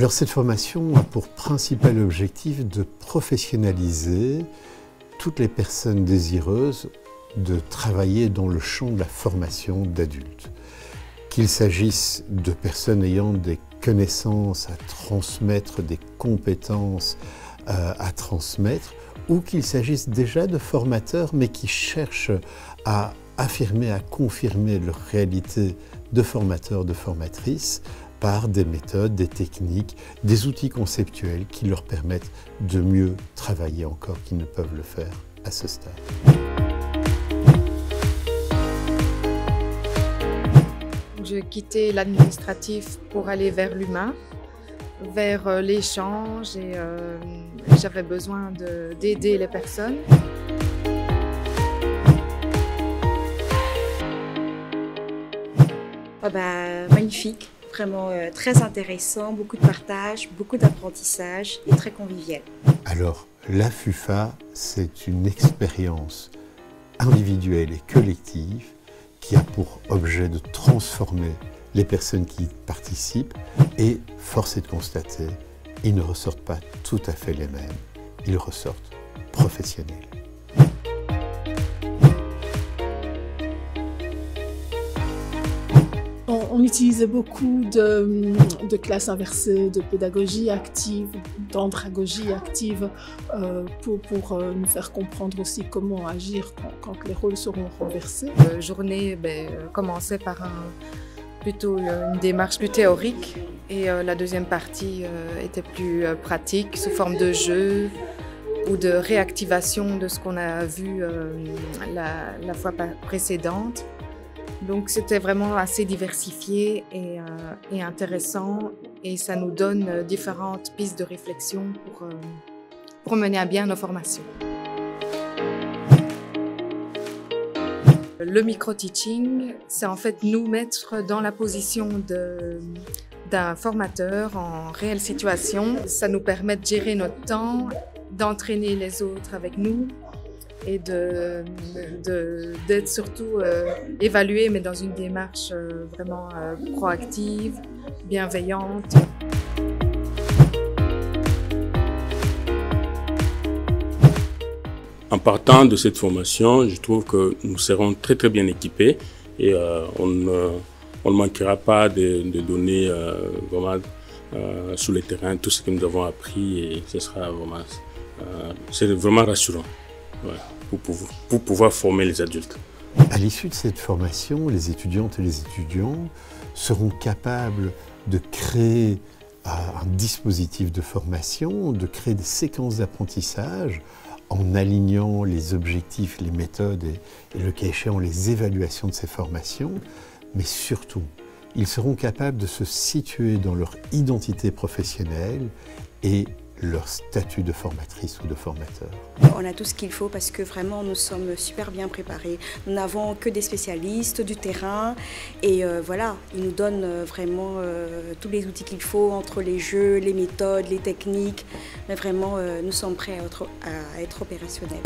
Alors cette formation a pour principal objectif de professionnaliser toutes les personnes désireuses de travailler dans le champ de la formation d'adultes. Qu'il s'agisse de personnes ayant des connaissances à transmettre, des compétences à transmettre, ou qu'il s'agisse déjà de formateurs mais qui cherchent à affirmer, à confirmer leur réalité de formateurs, de formatrices par des méthodes, des techniques, des outils conceptuels qui leur permettent de mieux travailler encore qu'ils ne peuvent le faire à ce stade. J'ai quitté l'administratif pour aller vers l'humain, vers l'échange et j'avais besoin d'aider les personnes. Magnifique, vraiment très intéressant, beaucoup de partage, beaucoup d'apprentissage et très convivial. Alors, la FUFA, c'est une expérience individuelle et collective qui a pour objet de transformer les personnes qui y participent et, force est de constater, ils ne ressortent pas tout à fait les mêmes, ils ressortent professionnels. On utilisait beaucoup de classes inversées, de pédagogie active, d'andragogie active pour nous faire comprendre aussi comment agir quand les rôles seront renversés. La journée commençait par plutôt une démarche plus théorique et la deuxième partie était plus pratique sous forme de jeu ou de réactivation de ce qu'on a vu la fois précédente. Donc c'était vraiment assez diversifié et intéressant et ça nous donne différentes pistes de réflexion pour mener à bien nos formations. Le micro-teaching, c'est en fait nous mettre dans la position d'un formateur en réelle situation. Ça nous permet de gérer notre temps, d'entraîner les autres avec nous et d'être surtout évalué, mais dans une démarche vraiment proactive, bienveillante. En partant de cette formation, je trouve que nous serons très très bien équipés et on ne manquera pas de donner vraiment sur le terrain tout ce que nous avons appris et ce sera vraiment, c'est vraiment rassurant. Ouais, pour pouvoir former les adultes. À l'issue de cette formation, les étudiantes et les étudiants seront capables de créer un dispositif de formation, de créer des séquences d'apprentissage en alignant les objectifs, les méthodes et le cas échéant les évaluations de ces formations, mais surtout, ils seront capables de se situer dans leur identité professionnelle et leur statut de formatrice ou de formateur. On a tout ce qu'il faut parce que vraiment nous sommes super bien préparés. Nous n'avons que des spécialistes du terrain et voilà, ils nous donnent vraiment tous les outils qu'il faut entre les jeux, les méthodes, les techniques. Mais vraiment, nous sommes prêts à être opérationnels.